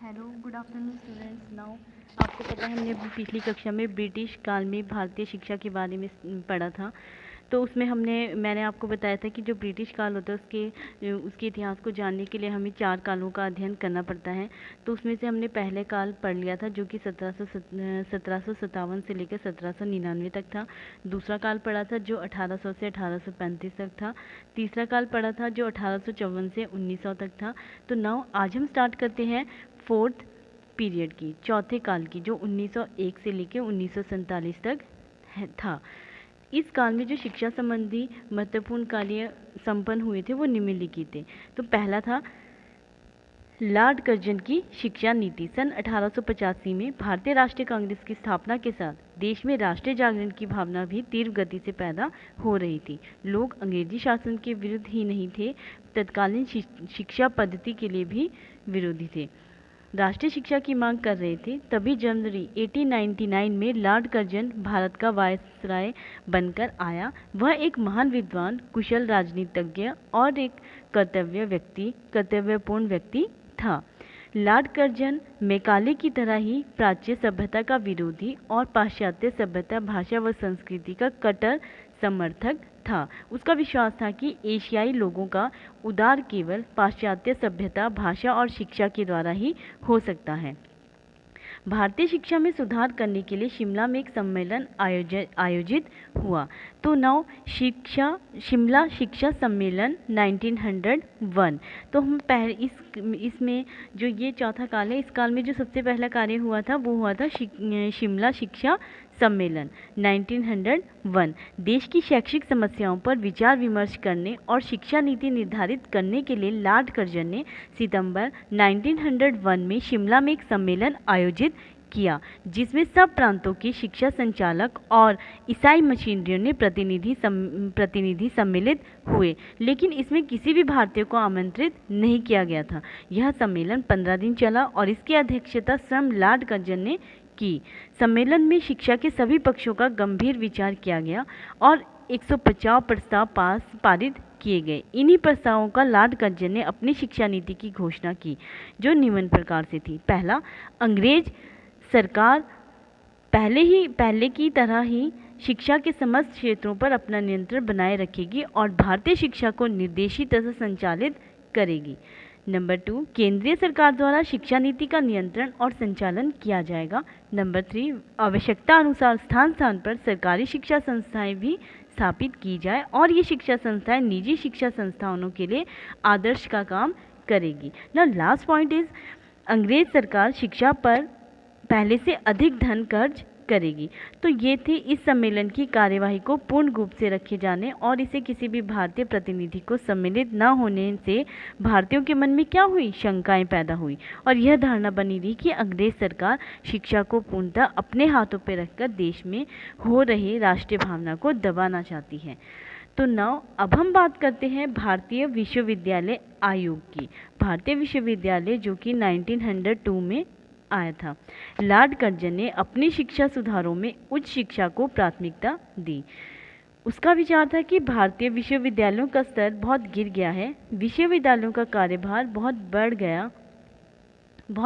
Hello good afternoon students. Now आपको पता है हमने पिछली कक्षा में ब्रिटिश काल में भारतीय शिक्षा के बारे में पढ़ा था। तो उसमें मैंने आपको बताया था कि जो ब्रिटिश काल होता है उसके इतिहास को जानने के लिए हमें 4 कालों का अध्ययन करना पड़ता है। तो उसमें से हमने पहले काल पढ़ लिया था जो कि 1757 से लेकर 1799 तक था। दूसरा काल पढ़ा था जो 1800 से 1835 तक था। तीसरा काल पढ़ा था जो 1854 से 1900 तक था। तो नाउ आज हम स्टार्ट करते हैं फोर्थ पीरियड की, चौथे काल की, जो 1901 से लेकर 1947 तक था। इस काल में जो शिक्षा संबंधी महत्वपूर्ण कार्य संपन्न हुए थे वो निम्नलिखित थे। तो पहला था लॉर्ड कर्जन की शिक्षा नीति। सन 1885 में भारतीय राष्ट्रीय कांग्रेस की स्थापना के साथ देश में राष्ट्रीय जागरण की भावना भी तीव्र गति से पैदा हो रही थी। लोग अंग्रेजी शासन के विरुद्ध ही नहीं थे, तत्कालीन शिक्षा पद्धति के लिए भी विरोधी थे, राष्ट्रीय शिक्षा की मांग कर रहे थे। तभी जनवरी 1899 में लॉर्ड कर्जन भारत का वायसराय बनकर आया। वह एक महान विद्वान, कुशल राजनीतिज्ञ और एक कर्तव्यपूर्ण व्यक्ति था। लॉर्ड कर्जन मैकाले की तरह ही प्राच्य सभ्यता का विरोधी और पाश्चात्य सभ्यता, भाषा व संस्कृति का कट्टर समर्थक था। उसका विश्वास था कि एशियाई लोगों का उद्धार केवल पाश्चात्य सभ्यता, भाषा और शिक्षा के द्वारा ही हो सकता है। भारतीय शिक्षा में सुधार करने के लिए शिमला में एक सम्मेलन आयोजित हुआ। तो नाउ शिमला शिक्षा सम्मेलन 1901। तो हम इसमें जो ये चौथा काल है, इस काल में जो सबसे पहला कार्य हुआ था वो हुआ था शिमला शिक्षा सम्मेलन 1901। देश की शैक्षिक समस्याओं पर विचार विमर्श करने और शिक्षा नीति निर्धारित करने के लिए लॉर्ड कर्जन ने सितंबर 1901 में शिमला में एक सम्मेलन आयोजित किया, जिसमें सब प्रांतों के शिक्षा संचालक और ईसाई मिशनरियों ने प्रतिनिधि सम्मिलित हुए, लेकिन इसमें किसी भी भारतीय को आमंत्रित नहीं किया गया था। यह सम्मेलन 15 दिन चला और इसकी अध्यक्षता स्वयं लॉर्ड कर्जन ने की। सम्मेलन में शिक्षा के सभी पक्षों का गंभीर विचार किया गया और 150 प्रस्ताव पारित किए गए। इन्हीं प्रस्तावों का लॉर्ड कर्जन ने अपनी शिक्षा नीति की घोषणा की, जो निम्न प्रकार से थी। पहला, अंग्रेज सरकार पहले की तरह ही शिक्षा के समस्त क्षेत्रों पर अपना नियंत्रण बनाए रखेगी और भारतीय शिक्षा को निर्देशित तथा संचालित करेगी। नंबर 2, केंद्रीय सरकार द्वारा शिक्षा नीति का नियंत्रण और संचालन किया जाएगा। नंबर 3, आवश्यकता अनुसार स्थान स्थान पर सरकारी शिक्षा संस्थाएं भी स्थापित की जाए और ये शिक्षा संस्थाएं निजी शिक्षा संस्थानों के लिए आदर्श का काम करेगी। ना लास्ट पॉइंट इज, अंग्रेज सरकार शिक्षा पर पहले से अधिक धन खर्च करेगी। तो ये थे इस सम्मेलन की कार्यवाही को पूर्ण रूप से रखे जाने और इसे किसी भी भारतीय प्रतिनिधि को सम्मिलित न होने से भारतीयों के मन में क्या हुई, शंकाएं पैदा हुई और यह धारणा बनी रही कि अंग्रेज सरकार शिक्षा को पूर्णतः अपने हाथों पर रखकर देश में हो रही राष्ट्रीय भावना को दबाना चाहती है। तो नाउ अब हम बात करते हैं भारतीय विश्वविद्यालय आयोग की। भारतीय विश्वविद्यालय जो कि 1902 में आया था। लॉर्ड कर्जन ने अपनी शिक्षा सुधारों में उच्च शिक्षा को प्राथमिकता दी। उसका विचार था कि भारतीय विश्वविद्यालयों का स्तर बहुत गिर गया है, विश्वविद्यालयों का कार्यभार बहुत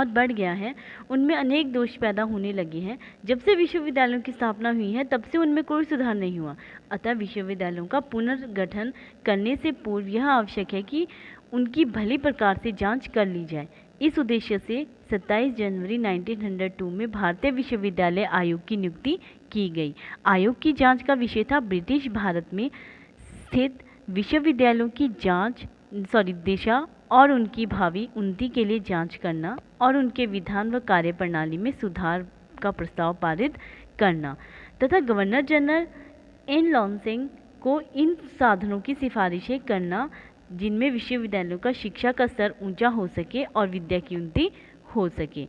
बढ़ गया है, उनमें अनेक दोष पैदा होने लगे हैं। जब से विश्वविद्यालयों की स्थापना हुई है तब से उनमें कोई सुधार नहीं हुआ। अतः विश्वविद्यालयों का पुनर्गठन करने से पूर्व यह आवश्यक है कि उनकी भली प्रकार से जांच कर ली जाए। इस उद्देश्य से 27 जनवरी 1902 में भारतीय विश्वविद्यालय आयोग की नियुक्ति की गई। आयोग की जांच का विषय था ब्रिटिश भारत में स्थित विश्वविद्यालयों की दिशा और उनकी भावी उन्नति के लिए जांच करना और उनके विधान व कार्यप्रणाली में सुधार का प्रस्ताव पारित करना तथा गवर्नर जनरल एन लॉन्सिंग को इन साधनों की सिफारिशें करना जिनमें विश्वविद्यालयों का शिक्षा का स्तर ऊंचा हो सके और विद्या की उन्नति हो सके।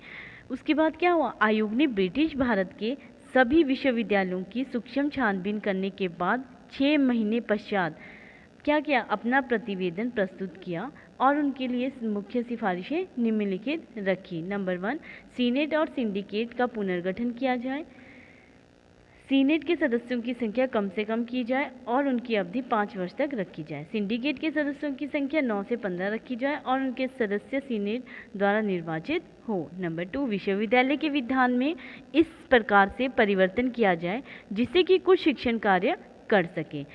उसके बाद क्या हुआ, आयोग ने ब्रिटिश भारत के सभी विश्वविद्यालयों की सूक्ष्म छानबीन करने के बाद 6 महीने पश्चात क्या किया, अपना प्रतिवेदन प्रस्तुत किया और उनके लिए मुख्य सिफारिशें निम्नलिखित रखी। नंबर 1, सीनेट और सिंडिकेट का पुनर्गठन किया जाए। सीनेट के सदस्यों की संख्या कम से कम की जाए और उनकी अवधि 5 वर्ष तक रखी जाए। सिंडिकेट के सदस्यों की संख्या 9 से 15 रखी जाए और उनके सदस्य सीनेट द्वारा निर्वाचित हो। नंबर 2, विश्वविद्यालय के विधान में इस प्रकार से परिवर्तन किया जाए जिससे कि कुछ शिक्षण कार्य कर सके।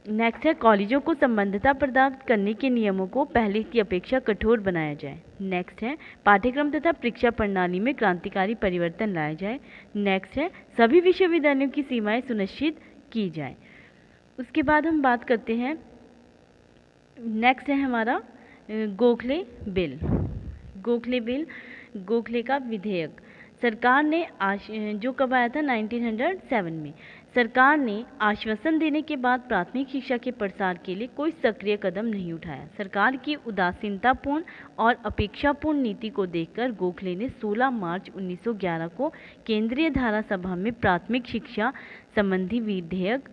नेक्स्ट है, कॉलेजों को संबद्धता प्रदान करने के नियमों को पहले की अपेक्षा कठोर बनाया जाए। नेक्स्ट है, पाठ्यक्रम तथा परीक्षा प्रणाली में क्रांतिकारी परिवर्तन लाया जाए। नेक्स्ट है, सभी विश्वविद्यालयों की सीमाएं सुनिश्चित की जाए। उसके बाद हम बात करते हैं, नेक्स्ट है हमारा गोखले बिल। गोखले बिल, गोखले का विधेयक सरकार ने जो कब आया था 1907 में। सरकार ने आश्वासन देने के बाद प्राथमिक शिक्षा के प्रसार के लिए कोई सक्रिय कदम नहीं उठाया। सरकार की उदासीनतापूर्ण और अपेक्षापूर्ण नीति को देखकर गोखले ने 16 मार्च 1911 को केंद्रीय धारा सभा में प्राथमिक शिक्षा संबंधी विधेयक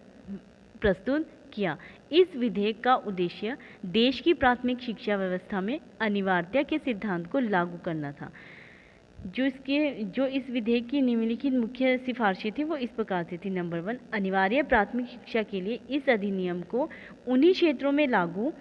प्रस्तुत किया। इस विधेयक का उद्देश्य देश की प्राथमिक शिक्षा व्यवस्था में अनिवार्यता के सिद्धांत को लागू करना था। जो इस विधेयक की निम्नलिखित मुख्य सिफारिशें थी वो इस प्रकार से थी। नंबर 1, अनिवार्य प्राथमिक शिक्षा के लिए इस अधिनियम को उन्हीं क्षेत्रों में लागू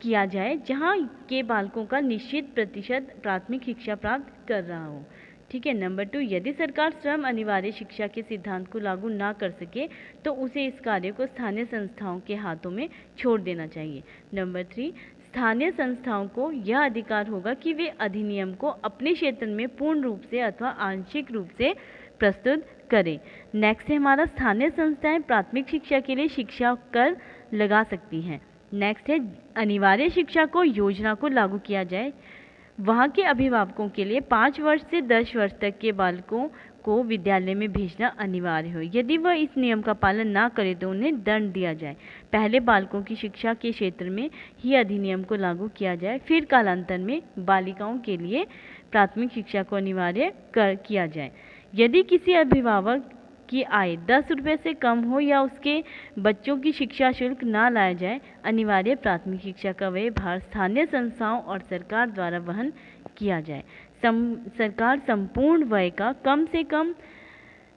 किया जाए जहां के बालकों का निश्चित प्रतिशत प्राथमिक शिक्षा प्राप्त कर रहा हो। ठीक है। नंबर 2, यदि सरकार स्वयं अनिवार्य शिक्षा के सिद्धांत को लागू ना कर सके तो उसे इस कार्य को स्थानीय संस्थाओं के हाथों में छोड़ देना चाहिए। नंबर 3, स्थानीय संस्थाओं को यह अधिकार होगा कि वे अधिनियम को अपने क्षेत्र में पूर्ण रूप से अथवा आंशिक रूप से प्रस्तुत करें। नेक्स्ट है हमारा, स्थानीय संस्थाएं प्राथमिक शिक्षा के लिए शिक्षा कर लगा सकती हैं। नेक्स्ट है, अनिवार्य शिक्षा को योजना को लागू किया जाए। वहाँ के अभिभावकों के लिए 5 वर्ष से 10 वर्ष तक के बालकों को विद्यालय में भेजना अनिवार्य हो। यदि वह इस नियम का पालन ना करे तो उन्हें दंड दिया जाए। पहले बालकों की शिक्षा के क्षेत्र में ही अधिनियम को लागू किया जाए, फिर कालांतर में बालिकाओं के लिए प्राथमिक शिक्षा को अनिवार्य किया जाए। यदि किसी अभिभावक की आय 10 रुपये से कम हो या उसके बच्चों की शिक्षा शुल्क ना लाया जाए, अनिवार्य प्राथमिक शिक्षा का व्यय भार स्थानीय संस्थाओं और सरकार द्वारा वहन किया जाए। सरकार संपूर्ण व्यय का कम से कम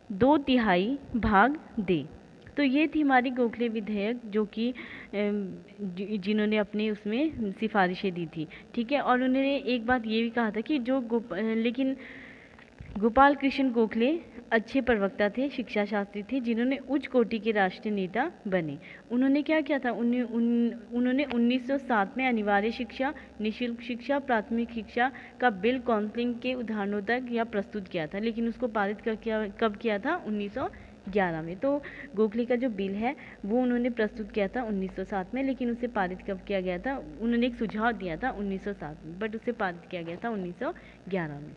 2/3 भाग दे। तो ये थी हमारी गोखले विधेयक जो कि जिन्होंने अपने उसमें सिफारिशें दी थी। ठीक है। और उन्होंने एक बात ये भी कहा था कि लेकिन गोपाल कृष्ण गोखले अच्छे प्रवक्ता थे, शिक्षा शास्त्री थे, जिन्होंने उच्च कोटि के राष्ट्रीय नेता बने। उन्होंने क्या किया था, उन्होंने 1907 में अनिवार्य शिक्षा, निःशुल्क शिक्षा, प्राथमिक शिक्षा का बिल काउंसिलिंग के उदाहरणों तक या प्रस्तुत किया था, लेकिन उसको पारित कब किया था, 1911 में। तो गोखले का जो बिल है वो उन्होंने प्रस्तुत किया था 1907 में, लेकिन उसे पारित कब किया गया था, उन्होंने एक सुझाव दिया था 1907 में, बट उसे पारित किया गया था 1911 में।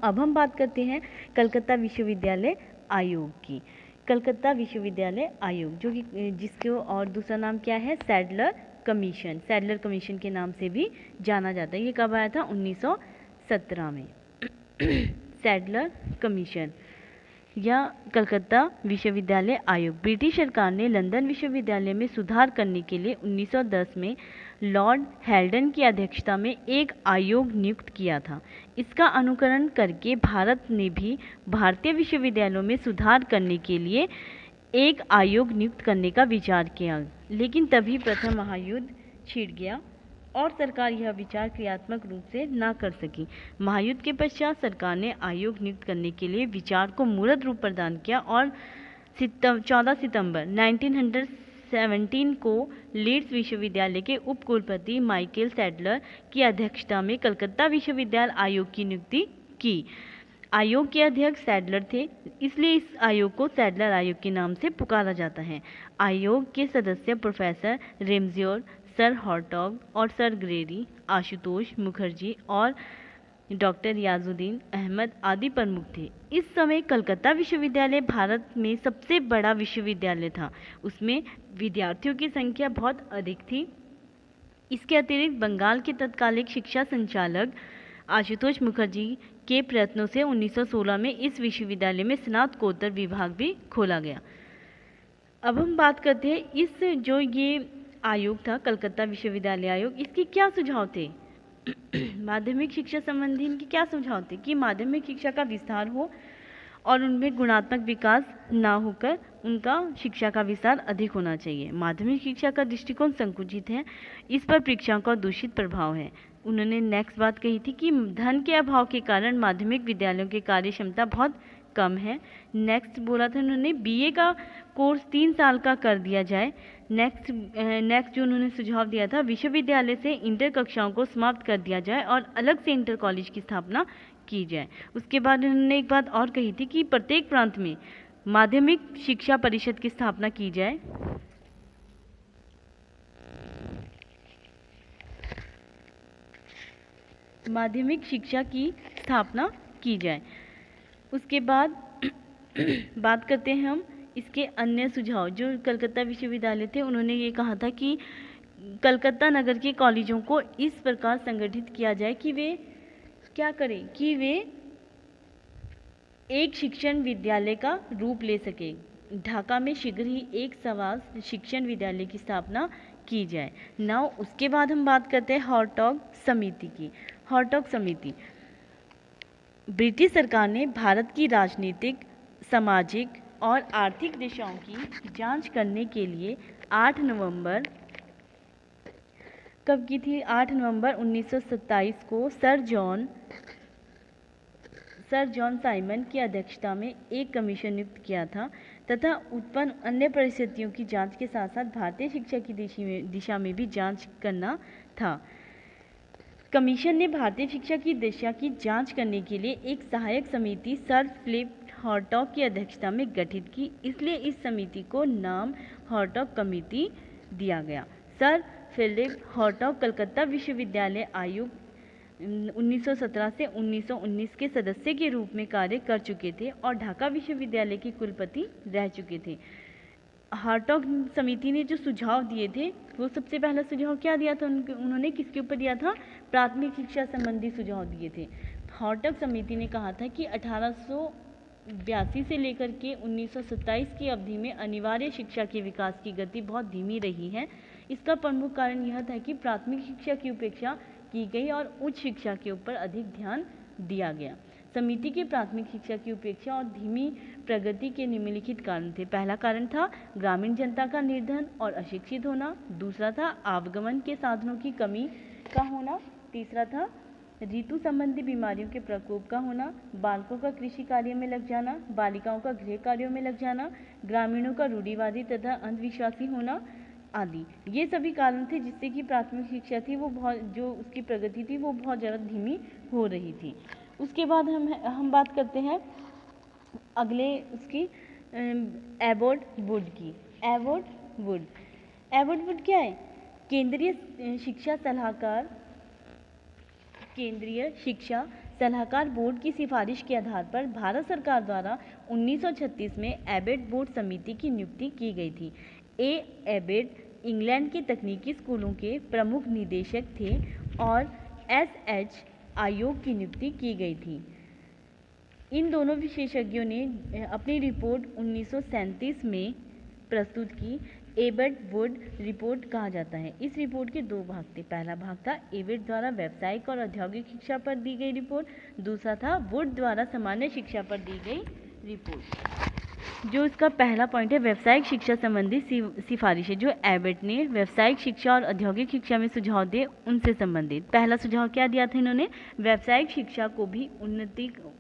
अब हम बात करते हैं कलकत्ता विश्वविद्यालय आयोग की। कलकत्ता विश्वविद्यालय आयोग जो कि जिसको और दूसरा नाम क्या है, सैडलर कमीशन। सैडलर कमीशन के नाम से भी जाना जाता है। ये कब आया था, 1917 में। सैडलर कमीशन या कलकत्ता विश्वविद्यालय आयोग ब्रिटिश सरकार ने लंदन विश्वविद्यालय में सुधार करने के लिए 1910 में लॉर्ड हेल्डन की अध्यक्षता में एक आयोग नियुक्त किया था। इसका अनुकरण करके भारत ने भी भारतीय विश्वविद्यालयों में सुधार करने के लिए एक आयोग नियुक्त करने का विचार किया, लेकिन तभी प्रथम महायुद्ध छिड़ गया और सरकार यह विचार क्रियात्मक रूप से न कर सकी। महायुद्ध के पश्चात सरकार ने आयोग नियुक्त करने के लिए विचार को मूर्त रूप प्रदान किया और 14 सितंबर 1917 को लीड्स विश्वविद्यालय के उपकुलपति माइकल सैडलर की अध्यक्षता में कलकत्ता विश्वविद्यालय आयोग की नियुक्ति की। आयोग के अध्यक्ष सैडलर थे, इसलिए इस आयोग को सैडलर आयोग के नाम से पुकारा जाता है। आयोग के सदस्य प्रोफेसर रेमजियोर, सर हॉटॉग और सर ग्रेरी, आशुतोष मुखर्जी और डॉक्टर याजुद्दीन अहमद आदि प्रमुख थे। इस समय कलकत्ता विश्वविद्यालय भारत में सबसे बड़ा विश्वविद्यालय था। उसमें विद्यार्थियों की संख्या बहुत अधिक थी। इसके अतिरिक्त बंगाल के तत्कालीन शिक्षा संचालक आशुतोष मुखर्जी के प्रयत्नों से 1916 में इस विश्वविद्यालय में स्नातकोत्तर विभाग भी खोला गया। अब हम बात करते हैं इस जो ये आयोग था कलकत्ता विश्वविद्यालय आयोग, इसके क्या सुझाव थे। माध्यमिक शिक्षा संबंधी इनके क्या सुझाव थे कि माध्यमिक शिक्षा का विस्तार हो और उनमें गुणात्मक विकास ना होकर उनका शिक्षा का विस्तार अधिक होना चाहिए। माध्यमिक शिक्षा का दृष्टिकोण संकुचित है, इस पर परीक्षाओं का दूषित प्रभाव है। उन्होंने नेक्स्ट बात कही थी कि धन के अभाव के कारण माध्यमिक विद्यालयों की कार्य क्षमता बहुत कम है। नेक्स्ट बोला था उन्होंने बीए का कोर्स 3 साल का कर दिया जाए। नेक्स्ट जो उन्होंने सुझाव दिया था, विश्वविद्यालय से इंटर कक्षाओं को समाप्त कर दिया जाए और अलग से इंटर कॉलेज की स्थापना की जाए। उसके बाद उन्होंने एक बात और कही थी कि प्रत्येक प्रांत में माध्यमिक शिक्षा परिषद की स्थापना की जाए। माध्यमिक शिक्षा की स्थापना की जाए। उसके बाद बात करते हैं हम इसके अन्य सुझाव। जो कलकत्ता विश्वविद्यालय थे, उन्होंने ये कहा था कि कलकत्ता नगर के कॉलेजों को इस प्रकार संगठित किया जाए कि वे क्या करें, कि वे एक शिक्षण विद्यालय का रूप ले सके। ढाका में शीघ्र ही एक सवास शिक्षण विद्यालय की स्थापना की जाए। नाउ उसके बाद हम बात करते हैं हॉरटॉग समिति की। हॉरटॉग समिति ब्रिटिश सरकार ने भारत की राजनीतिक, सामाजिक और आर्थिक दिशाओं की जांच करने के लिए 8 नवंबर कब की थी? 8 नवंबर 1927 को सर जॉन साइमन की अध्यक्षता में एक कमीशन नियुक्त किया था तथा उत्पन्न अन्य परिस्थितियों की जांच के साथ साथ भारतीय शिक्षा की दिशा में भी जांच करना था। कमीशन ने भारतीय शिक्षा की दिशा की जांच करने के लिए एक सहायक समिति सर फिलिप हॉरटॉग की अध्यक्षता में गठित की, इसलिए इस समिति को नाम हॉरटॉग कमेटी दिया गया। सर फिलिप हॉरटॉग कलकत्ता विश्वविद्यालय आयुक्त 1917 से 1919 के सदस्य के रूप में कार्य कर चुके थे और ढाका विश्वविद्यालय के कुलपति रह चुके थे। हॉरटॉग समिति ने जो सुझाव दिए थे, वो सबसे पहला सुझाव क्या दिया था? उन्होंने किसके ऊपर दिया था? प्राथमिक शिक्षा संबंधी सुझाव दिए थे। हॉरटॉग समिति ने कहा था कि 1882 से लेकर के 1927 की अवधि में अनिवार्य शिक्षा के विकास की गति बहुत धीमी रही है। इसका प्रमुख कारण यह था कि प्राथमिक शिक्षा की उपेक्षा की गई और उच्च शिक्षा के ऊपर अधिक ध्यान दिया गया। समिति के प्राथमिक शिक्षा की उपेक्षा और धीमी प्रगति के निम्नलिखित कारण थे। पहला कारण था ग्रामीण जनता का निर्धन और अशिक्षित होना। दूसरा था आवागमन के साधनों की कमी का होना। तीसरा था ऋतु संबंधी बीमारियों के प्रकोप का होना। बालकों का कृषि कार्य में लग जाना, बालिकाओं का गृह कार्यों में लग जाना, ग्रामीणों का रूढ़िवादी तथा अंधविश्वासी होना आदि। ये सभी कारण थे जिससे कि प्राथमिक शिक्षा थी वो जो उसकी प्रगति थी वो बहुत ज़्यादा धीमी हो रही थी। उसके बाद हम बात करते हैं अगले उसकी एबॉट वुड की। एबॉट वुड क्या है? केंद्रीय शिक्षा सलाहकार बोर्ड की सिफारिश के आधार पर भारत सरकार द्वारा 1936 में एबॉट बोर्ड समिति की नियुक्ति की गई थी। एबॉट इंग्लैंड के तकनीकी स्कूलों के प्रमुख निदेशक थे और एसएच आयोग की नियुक्ति की गई थी। इन दोनों विशेषज्ञों ने अपनी रिपोर्ट 1937 में प्रस्तुत की। एबॉट वुड रिपोर्ट कहा जाता है। इस रिपोर्ट के 2 भाग थे। पहला भाग था एबॉट द्वारा व्यावसायिक और औद्योगिक शिक्षा पर दी गई रिपोर्ट। दूसरा था वुड द्वारा सामान्य शिक्षा पर दी गई रिपोर्ट। जो इसका पहला पॉइंट है व्यावसायिक शिक्षा संबंधी सिफारिशें, जो एबॉट ने व्यावसायिक शिक्षा और औद्योगिक शिक्षा में सुझाव दिए उनसे संबंधित। पहला सुझाव क्या दिया था इन्होंने? व्यावसायिक शिक्षा को भी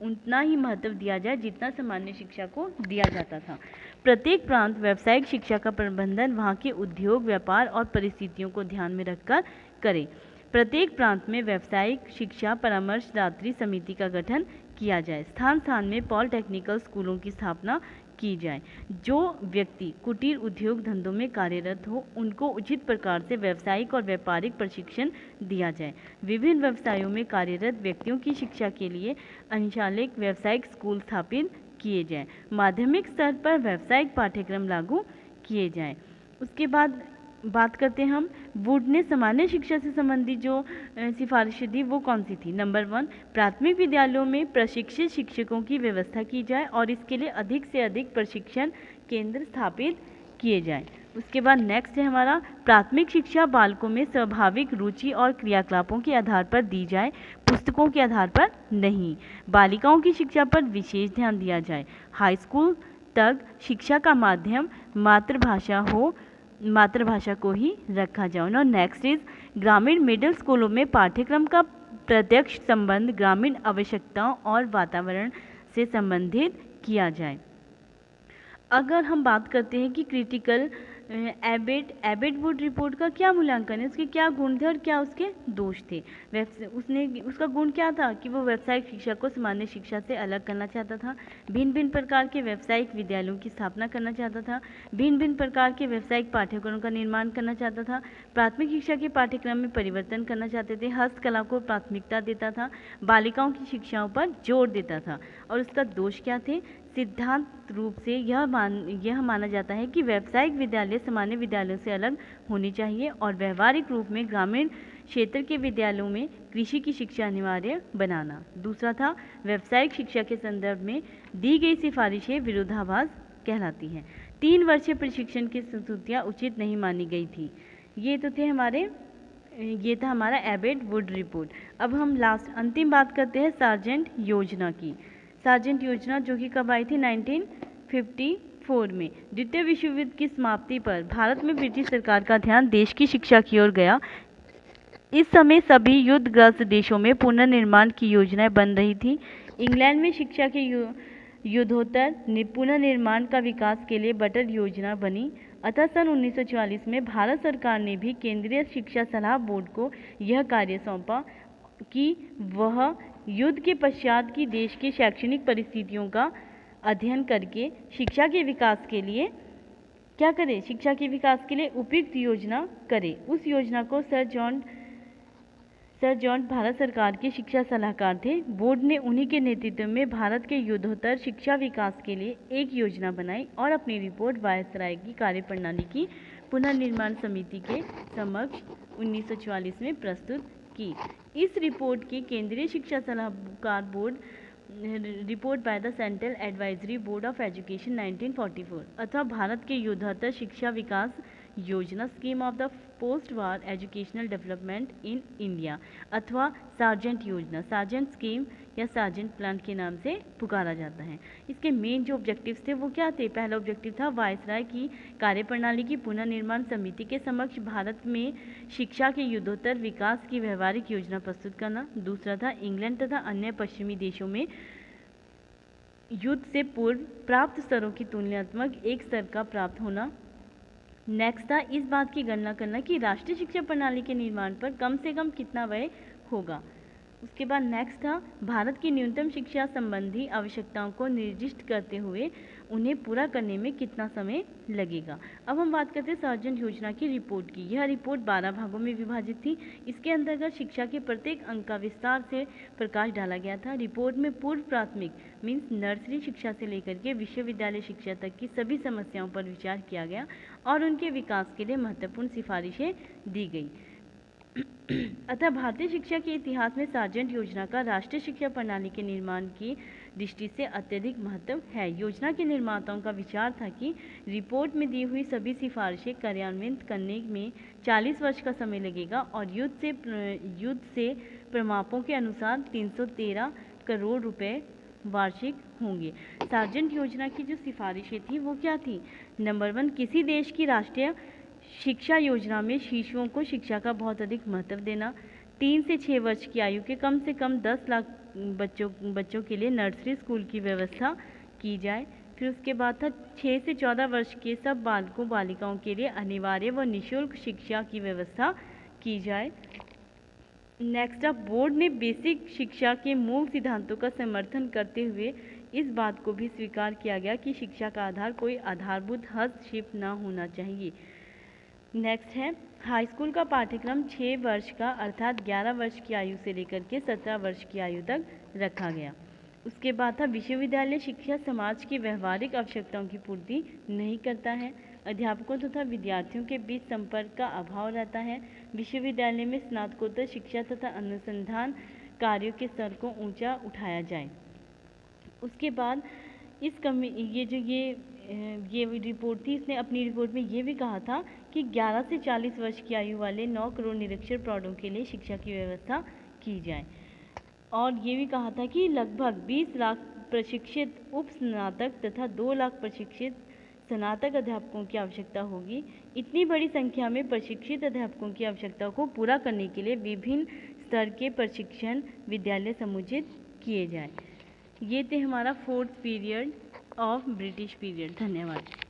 उतना ही महत्व दिया जाए जितना सामान्य शिक्षा को दिया जाता था। प्रत्येक प्रांत व्यावसायिक शिक्षा का प्रबंधन वहाँ के उद्योग, व्यापार और परिस्थितियों को ध्यान में रखकर करे। प्रत्येक प्रांत में व्यावसायिक शिक्षा परामर्शदात्री समिति का गठन किया जाए। स्थान स्थान में पॉलिटेक्निकल स्कूलों की स्थापना की जाए। जो व्यक्ति कुटीर उद्योग धंधों में कार्यरत हो उनको उचित प्रकार से व्यावसायिक और व्यापारिक प्रशिक्षण दिया जाए। विभिन्न व्यवसायों में कार्यरत व्यक्तियों की शिक्षा के लिए अंशकालिक व्यावसायिक स्कूल स्थापित किए जाएं। माध्यमिक स्तर पर व्यावसायिक पाठ्यक्रम लागू किए जाएं। उसके बाद बात करते हैं हम वुड ने सामान्य शिक्षा से संबंधित जो सिफारिशें दी वो कौन सी थी? नंबर 1, प्राथमिक विद्यालयों में प्रशिक्षित शिक्षकों की व्यवस्था की जाए और इसके लिए अधिक से अधिक प्रशिक्षण केंद्र स्थापित किए जाएं। उसके बाद नेक्स्ट है हमारा प्राथमिक शिक्षा बालकों में स्वाभाविक रुचि और क्रियाकलापों के आधार पर दी जाए, पुस्तकों के आधार पर नहीं। बालिकाओं की शिक्षा पर विशेष ध्यान दिया जाए। हाई स्कूल तक शिक्षा का माध्यम मातृभाषा हो, मातृभाषा को ही रखा जाए। और नेक्स्ट इज ग्रामीण मिडिल स्कूलों में पाठ्यक्रम का प्रत्यक्ष संबंध ग्रामीण आवश्यकताओं और वातावरण से संबंधित किया जाए। अगर हम बात करते हैं कि क्रिटिकल एबेट वुड रिपोर्ट का क्या मूल्यांकन है, उसके क्या गुण थे और क्या उसके दोष थे। उसका गुण क्या था कि वो व्यावसायिक शिक्षा को सामान्य शिक्षा से अलग करना चाहता था, भिन्न भिन्न प्रकार के व्यावसायिक विद्यालयों की स्थापना करना चाहता था, भिन्न भिन्न प्रकार के व्यावसायिक पाठ्यक्रमों का निर्माण करना चाहता था, प्राथमिक शिक्षा के पाठ्यक्रम में परिवर्तन करना चाहते थे, हस्तकला को प्राथमिकता देता था, बालिकाओं की शिक्षाओं पर जोर देता था। और उसका दोष क्या थे? सिद्धांत रूप से यह माना जाता है कि व्यावसायिक विद्यालय सामान्य विद्यालयों से अलग होने चाहिए और व्यवहारिक रूप में ग्रामीण क्षेत्र के विद्यालयों में कृषि की शिक्षा अनिवार्य बनाना। दूसरा था व्यावसायिक शिक्षा के संदर्भ में दी गई सिफारिशें विरोधाभास कहलाती हैं। 3 वर्षीय प्रशिक्षण की संस्तुतियाँ उचित नहीं मानी गई थी। ये था हमारा एबेट वुड रिपोर्ट। अब हम अंतिम बात करते हैं सार्जेंट योजना की। सार्जेंट योजना जो कि कब आई थी? 1954 में। द्वितीय विश्व युद्ध की समाप्ति पर भारत में ब्रिटिश सरकार का ध्यान देश की शिक्षा की ओर गया। इस समय सभी युद्धग्रस्त देशों में पुनर्निर्माण की योजनाएं बन रही थी। इंग्लैंड में शिक्षा के युद्धोत्तर पुनर्निर्माण का विकास के लिए बटल योजना बनी। अतः सन 1944 में भारत सरकार ने भी केंद्रीय शिक्षा सलाह बोर्ड को यह कार्य सौंपा कि वह युद्ध के पश्चात की देश की शैक्षणिक परिस्थितियों का अध्ययन करके शिक्षा के विकास के लिए क्या करे? शिक्षा के विकास के लिए उपयुक्त योजना करे। उस योजना को सर जॉन भारत सरकार के शिक्षा सलाहकार थे। बोर्ड ने उन्हीं के नेतृत्व में भारत के युद्धोत्तर शिक्षा विकास के लिए एक योजना बनाई और अपनी रिपोर्ट वायसराय की कार्यप्रणाली की पुनर्निर्माण समिति के समक्ष 1944 में प्रस्तुत की। इस रिपोर्ट की केंद्रीय शिक्षा सलाहकार board report by the central advisory board of education 1944 अथवा भारत के युद्धोत्तर शिक्षा विकास योजना scheme of the post war educational development in India अथवा सार्जेंट योजना, सार्जेंट स्कीम या सार्जेंट प्लान के नाम से पुकारा जाता है। इसके मेन जो ऑब्जेक्टिव्स थे वो क्या थे? पहला ऑब्जेक्टिव था वायसराय की कार्यप्रणाली की पुनर्निर्माण समिति के समक्ष भारत में शिक्षा के युद्धोत्तर विकास की व्यवहारिक योजना प्रस्तुत करना। दूसरा था इंग्लैंड तथा अन्य पश्चिमी देशों में युद्ध से पूर्व प्राप्त स्तरों की तुलनात्मक एक स्तर का प्राप्त होना। नेक्स्ट था इस बात की गणना करना कि राष्ट्रीय शिक्षा प्रणाली के निर्माण पर कम से कम कितना व्यय होगा। उसके बाद नेक्स्ट था भारत की न्यूनतम शिक्षा संबंधी आवश्यकताओं को निर्दिष्ट करते हुए उन्हें पूरा करने में कितना समय लगेगा। अब हम बात करते हैं सार्जेंट योजना की रिपोर्ट की। यह रिपोर्ट 12 भागों में विभाजित थी। इसके अंतर्गत शिक्षा के प्रत्येक अंग का विस्तार से प्रकाश डाला गया था। रिपोर्ट में पूर्व प्राथमिक मीन्स नर्सरी शिक्षा से लेकर के विश्वविद्यालय शिक्षा तक की सभी समस्याओं पर विचार किया गया और उनके विकास के लिए महत्वपूर्ण सिफारिशें दी गई। अतः भारतीय शिक्षा के इतिहास में सार्जेंट योजना का राष्ट्रीय शिक्षा प्रणाली के निर्माण की दृष्टि से अत्यधिक महत्व है। योजना के निर्माताओं का विचार था कि रिपोर्ट में दी हुई सभी सिफारिशें कार्यान्वित करने में 40 वर्ष का समय लगेगा और युद्ध से प्रमापों के अनुसार 313 करोड़ रुपए वार्षिक होंगे। सार्जेंट योजना की जो सिफारिशें थी वो क्या थी? नंबर 1, किसी देश की राष्ट्रीय शिक्षा योजना में शिशुओं को शिक्षा का बहुत अधिक महत्व देना। 3 से 6 वर्ष की आयु के कम से कम 10 लाख बच्चों के लिए नर्सरी स्कूल की व्यवस्था की जाए। फिर उसके बाद था 6 से 14 वर्ष के सब बालकों बालिकाओं के लिए अनिवार्य व निःशुल्क शिक्षा की व्यवस्था की जाए। नेक्स्ट अब बोर्ड ने बेसिक शिक्षा के मूल सिद्धांतों का समर्थन करते हुए इस बात को भी स्वीकार किया गया कि शिक्षा का आधार कोई आधारभूत हस्तक्षेप न होना चाहिए। नेक्स्ट है हाई स्कूल का पाठ्यक्रम 6 वर्ष का अर्थात 11 वर्ष की आयु से लेकर के 17 वर्ष की आयु तक रखा गया। उसके बाद था विश्वविद्यालय शिक्षा समाज की व्यवहारिक आवश्यकताओं की पूर्ति नहीं करता है। अध्यापकों तथा विद्यार्थियों के बीच संपर्क का अभाव रहता है। विश्वविद्यालय में स्नातकोत्तर शिक्षा तथा अनुसंधान कार्यों के स्तर को ऊंचा उठाया जाए। उसके बाद ये ये रिपोर्ट थी, इसने अपनी रिपोर्ट में ये भी कहा था कि 11 से 40 वर्ष की आयु वाले 9 करोड़ निरक्षर प्रौढ़ों के लिए शिक्षा की व्यवस्था की जाए। और ये भी कहा था कि लगभग 20 लाख प्रशिक्षित उप स्नातक तथा 2 लाख प्रशिक्षित स्नातक अध्यापकों की आवश्यकता होगी। इतनी बड़ी संख्या में प्रशिक्षित अध्यापकों की आवश्यकता को पूरा करने के लिए विभिन्न स्तर के प्रशिक्षण विद्यालय समुचित किए जाएं। ये थे हमारा 4th period of British period. धन्यवाद।